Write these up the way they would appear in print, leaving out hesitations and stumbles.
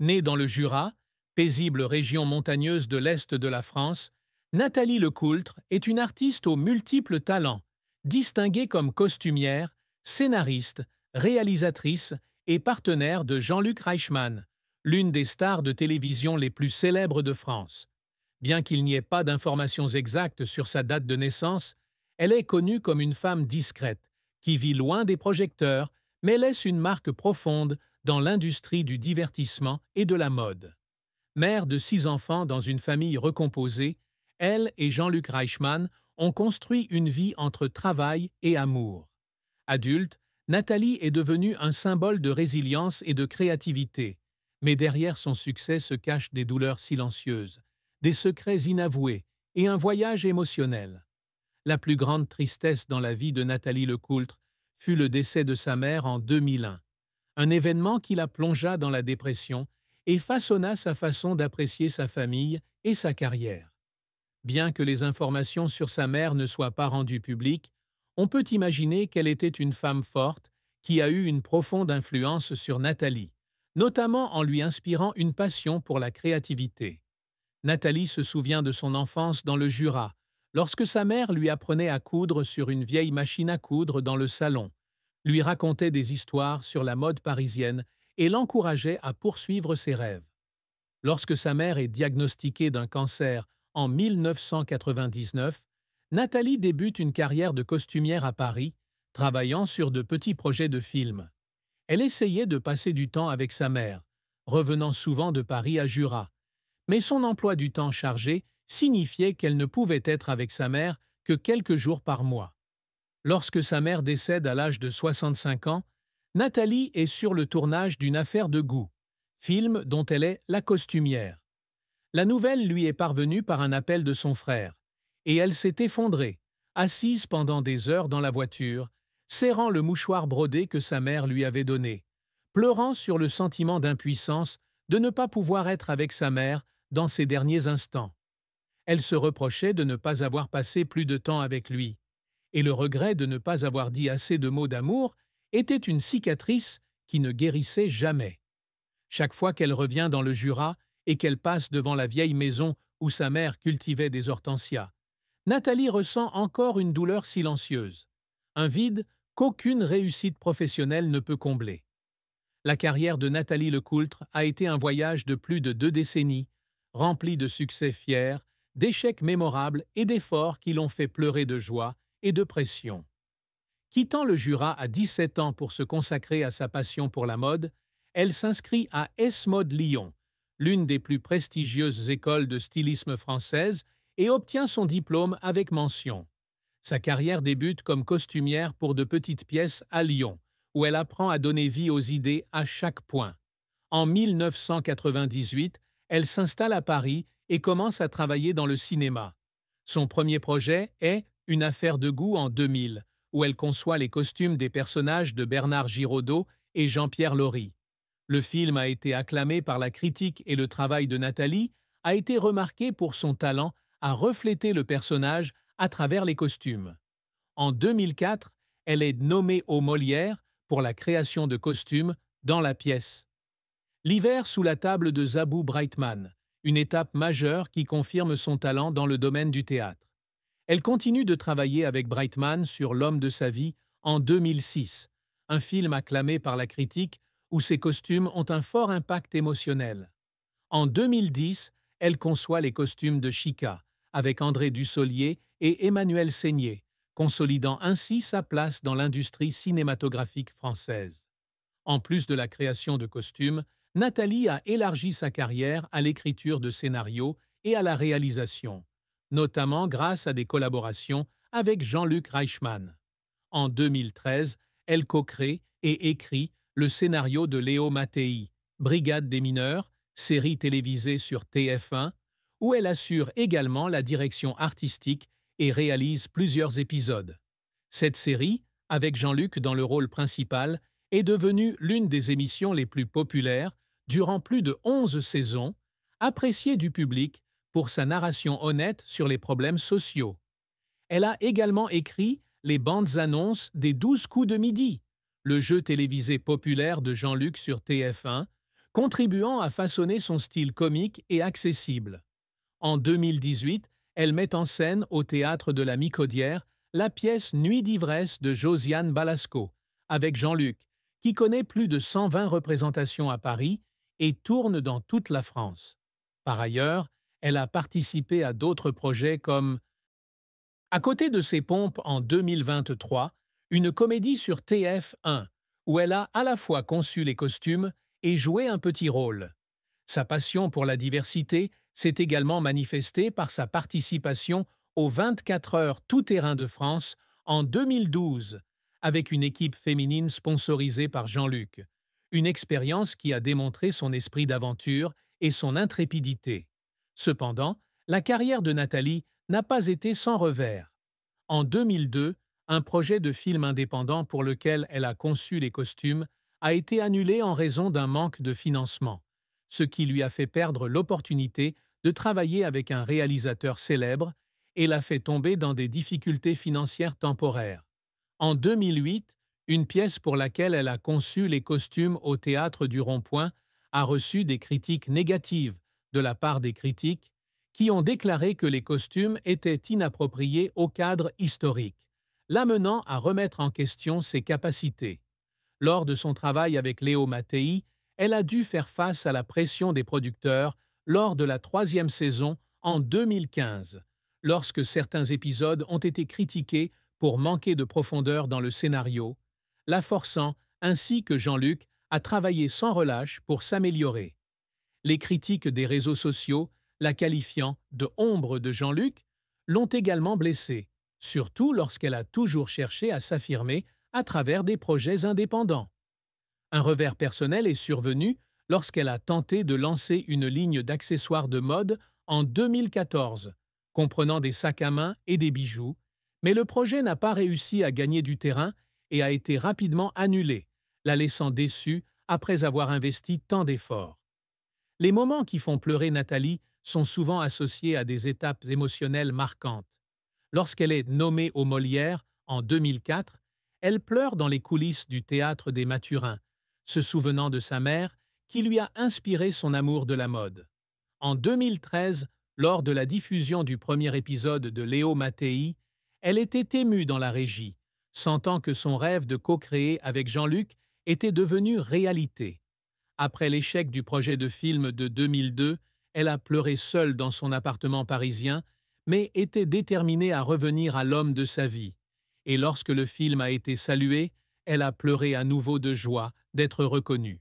Née dans le Jura, paisible région montagneuse de l'Est de la France, Nathalie Lecoultre est une artiste aux multiples talents, distinguée comme costumière, scénariste, réalisatrice et partenaire de Jean-Luc Reichmann, l'une des stars de télévision les plus célèbres de France. Bien qu'il n'y ait pas d'informations exactes sur sa date de naissance, elle est connue comme une femme discrète, qui vit loin des projecteurs, mais laisse une marque profonde dans l'industrie du divertissement et de la mode. Mère de 6 enfants dans une famille recomposée, elle et Jean-Luc Reichmann ont construit une vie entre travail et amour. Adulte, Nathalie est devenue un symbole de résilience et de créativité, mais derrière son succès se cachent des douleurs silencieuses, des secrets inavoués et un voyage émotionnel. La plus grande tristesse dans la vie de Nathalie Lecoultre fut le décès de sa mère en 2001, un événement qui la plongea dans la dépression et façonna sa façon d'apprécier sa famille et sa carrière. Bien que les informations sur sa mère ne soient pas rendues publiques, on peut imaginer qu'elle était une femme forte qui a eu une profonde influence sur Nathalie, notamment en lui inspirant une passion pour la créativité. Nathalie se souvient de son enfance dans le Jura, lorsque sa mère lui apprenait à coudre sur une vieille machine à coudre dans le salon, lui racontait des histoires sur la mode parisienne et l'encourageait à poursuivre ses rêves. Lorsque sa mère est diagnostiquée d'un cancer en 1999, Nathalie débute une carrière de costumière à Paris, travaillant sur de petits projets de films. Elle essayait de passer du temps avec sa mère, revenant souvent de Paris à Jura, mais son emploi du temps chargé signifiait qu'elle ne pouvait être avec sa mère que quelques jours par mois. Lorsque sa mère décède à l'âge de 65 ans, Nathalie est sur le tournage d'une affaire de goût, film dont elle est la costumière. La nouvelle lui est parvenue par un appel de son frère, et elle s'est effondrée, assise pendant des heures dans la voiture, serrant le mouchoir brodé que sa mère lui avait donné, pleurant sur le sentiment d'impuissance de ne pas pouvoir être avec sa mère dans ses derniers instants. Elle se reprochait de ne pas avoir passé plus de temps avec lui, et le regret de ne pas avoir dit assez de mots d'amour était une cicatrice qui ne guérissait jamais. Chaque fois qu'elle revient dans le Jura et qu'elle passe devant la vieille maison où sa mère cultivait des hortensias, Nathalie ressent encore une douleur silencieuse, un vide qu'aucune réussite professionnelle ne peut combler. La carrière de Nathalie Lecoultre a été un voyage de plus de 2 décennies, rempli de succès fiers, d'échecs mémorables et d'efforts qui l'ont fait pleurer de joie et de pression. Quittant le Jura à 17 ans pour se consacrer à sa passion pour la mode, elle s'inscrit à S-Mode Lyon, l'une des plus prestigieuses écoles de stylisme françaises, et obtient son diplôme avec mention. Sa carrière débute comme costumière pour de petites pièces à Lyon, où elle apprend à donner vie aux idées à chaque point. En 1998, elle s'installe à Paris et commence à travailler dans le cinéma. Son premier projet est Une affaire de goût en 2000, où elle conçoit les costumes des personnages de Bernard Giraudot et Jean-Pierre Laury. Le film a été acclamé par la critique et le travail de Nathalie a été remarqué pour son talent à refléter le personnage à travers les costumes. En 2004, elle est nommée aux Molières pour la création de costumes dans la pièce. L'hiver sous la table de Zabou Breitman, une étape majeure qui confirme son talent dans le domaine du théâtre. Elle continue de travailler avec Breitman sur L'homme de sa vie en 2006, un film acclamé par la critique où ses costumes ont un fort impact émotionnel. En 2010, elle conçoit les costumes de Chica, avec André Dussolier et Emmanuel Seigner, consolidant ainsi sa place dans l'industrie cinématographique française. En plus de la création de costumes, Nathalie a élargi sa carrière à l'écriture de scénarios et à la réalisation, notamment grâce à des collaborations avec Jean-Luc Reichmann. En 2013, elle co-crée et écrit le scénario de Léo Mattei, Brigade des mineurs, série télévisée sur TF1, où elle assure également la direction artistique et réalise plusieurs épisodes. Cette série, avec Jean-Luc dans le rôle principal, est devenue l'une des émissions les plus populaires durant plus de 11 saisons, appréciée du public pour sa narration honnête sur les problèmes sociaux. Elle a également écrit les bandes annonces des 12 coups de midi, le jeu télévisé populaire de Jean-Luc sur TF1, contribuant à façonner son style comique et accessible. En 2018, elle met en scène au Théâtre de la Micodière la pièce Nuit d'ivresse de Josiane Balasco, avec Jean-Luc, qui connaît plus de 120 représentations à Paris et tourne dans toute la France. Par ailleurs, elle a participé à d'autres projets comme À côté de ses pompes en 2023, une comédie sur TF1, où elle a à la fois conçu les costumes et joué un petit rôle. Sa passion pour la diversité s'est également manifestée par sa participation aux 24 heures tout-terrain de France en 2012, avec une équipe féminine sponsorisée par Jean-Luc. Une expérience qui a démontré son esprit d'aventure et son intrépidité. Cependant, la carrière de Nathalie n'a pas été sans revers. En 2002, un projet de film indépendant pour lequel elle a conçu les costumes a été annulé en raison d'un manque de financement, ce qui lui a fait perdre l'opportunité de travailler avec un réalisateur célèbre et l'a fait tomber dans des difficultés financières temporaires. En 2008, une pièce pour laquelle elle a conçu les costumes au Théâtre du Rond-Point a reçu des critiques négatives de la part des critiques qui ont déclaré que les costumes étaient inappropriés au cadre historique, l'amenant à remettre en question ses capacités. Lors de son travail avec Léo Mattei, elle a dû faire face à la pression des producteurs lors de la 3e saison en 2015, lorsque certains épisodes ont été critiqués pour manquer de profondeur dans le scénario, la forçant, ainsi que Jean-Luc, à travailler sans relâche pour s'améliorer. Les critiques des réseaux sociaux, la qualifiant de « ombre de Jean-Luc », l'ont également blessée, surtout lorsqu'elle a toujours cherché à s'affirmer à travers des projets indépendants. Un revers personnel est survenu lorsqu'elle a tenté de lancer une ligne d'accessoires de mode en 2014, comprenant des sacs à main et des bijoux, mais le projet n'a pas réussi à gagner du terrain et a été rapidement annulé, la laissant déçue après avoir investi tant d'efforts. Les moments qui font pleurer Nathalie sont souvent associés à des étapes émotionnelles marquantes. Lorsqu'elle est nommée aux Molières en 2004, elle pleure dans les coulisses du Théâtre des Mathurins, se souvenant de sa mère qui lui a inspiré son amour de la mode. En 2013, lors de la diffusion du premier épisode de Léo Mattei, elle était émue dans la régie, sentant que son rêve de co-créer avec Jean-Luc était devenu réalité. Après l'échec du projet de film de 2002, elle a pleuré seule dans son appartement parisien, mais était déterminée à revenir à l'homme de sa vie. Et lorsque le film a été salué, elle a pleuré à nouveau de joie d'être reconnue.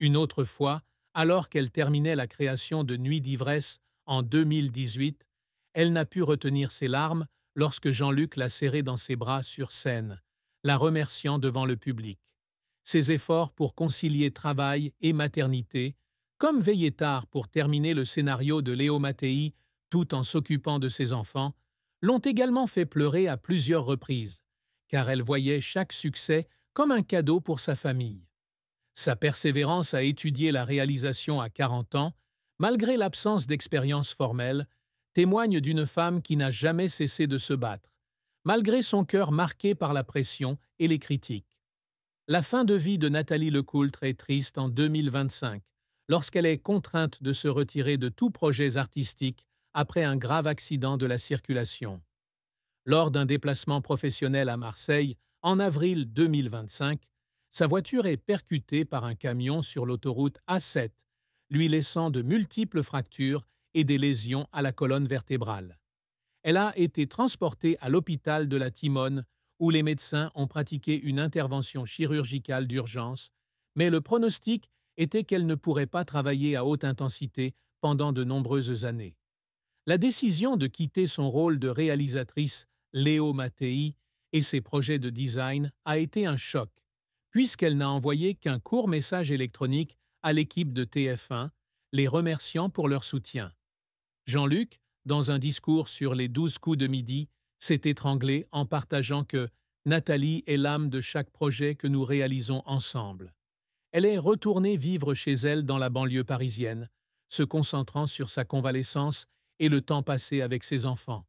Une autre fois, alors qu'elle terminait la création de Nuit d'ivresse en 2018, elle n'a pu retenir ses larmes lorsque Jean-Luc l'a serrée dans ses bras sur scène, la remerciant devant le public. Ses efforts pour concilier travail et maternité, comme veiller tard pour terminer le scénario de Léo Mattei tout en s'occupant de ses enfants, l'ont également fait pleurer à plusieurs reprises, car elle voyait chaque succès comme un cadeau pour sa famille. Sa persévérance à étudier la réalisation à 40 ans, malgré l'absence d'expérience formelle, témoigne d'une femme qui n'a jamais cessé de se battre, malgré son cœur marqué par la pression et les critiques. La fin de vie de Nathalie Lecoultre est triste en 2025, lorsqu'elle est contrainte de se retirer de tous projets artistiques après un grave accident de la circulation. Lors d'un déplacement professionnel à Marseille, en avril 2025, sa voiture est percutée par un camion sur l'autoroute A7, lui laissant de multiples fractures et des lésions à la colonne vertébrale. Elle a été transportée à l'hôpital de la Timone, où les médecins ont pratiqué une intervention chirurgicale d'urgence, mais le pronostic était qu'elle ne pourrait pas travailler à haute intensité pendant de nombreuses années. La décision de quitter son rôle de réalisatrice Léo Mattei et ses projets de design a été un choc, puisqu'elle n'a envoyé qu'un court message électronique à l'équipe de TF1, les remerciant pour leur soutien. Jean-Luc, dans un discours sur les 12 coups de midi, s'est étranglé en partageant que Nathalie est l'âme de chaque projet que nous réalisons ensemble. Elle est retournée vivre chez elle dans la banlieue parisienne, se concentrant sur sa convalescence et le temps passé avec ses enfants.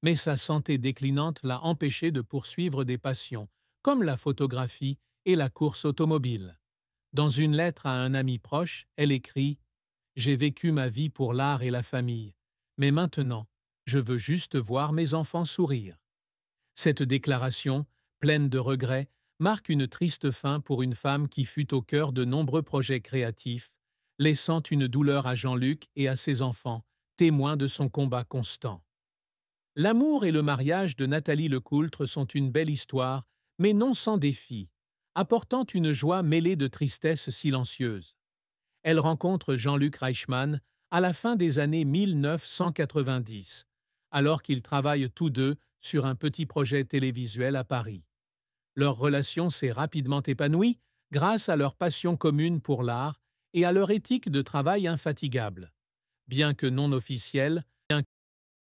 Mais sa santé déclinante l'a empêchée de poursuivre des passions, comme la photographie et la course automobile. Dans une lettre à un ami proche, elle écrit « J'ai vécu ma vie pour l'art et la famille, mais maintenant, je veux juste voir mes enfants sourire. » Cette déclaration, pleine de regrets, marque une triste fin pour une femme qui fut au cœur de nombreux projets créatifs, laissant une douleur à Jean-Luc et à ses enfants, témoins de son combat constant. L'amour et le mariage de Nathalie Lecoultre sont une belle histoire, mais non sans défi, apportant une joie mêlée de tristesse silencieuse. Elle rencontre Jean-Luc Reichmann à la fin des années 1990, alors qu'ils travaillent tous deux sur un petit projet télévisuel à Paris. Leur relation s'est rapidement épanouie grâce à leur passion commune pour l'art et à leur éthique de travail infatigable. Bien que non officielle,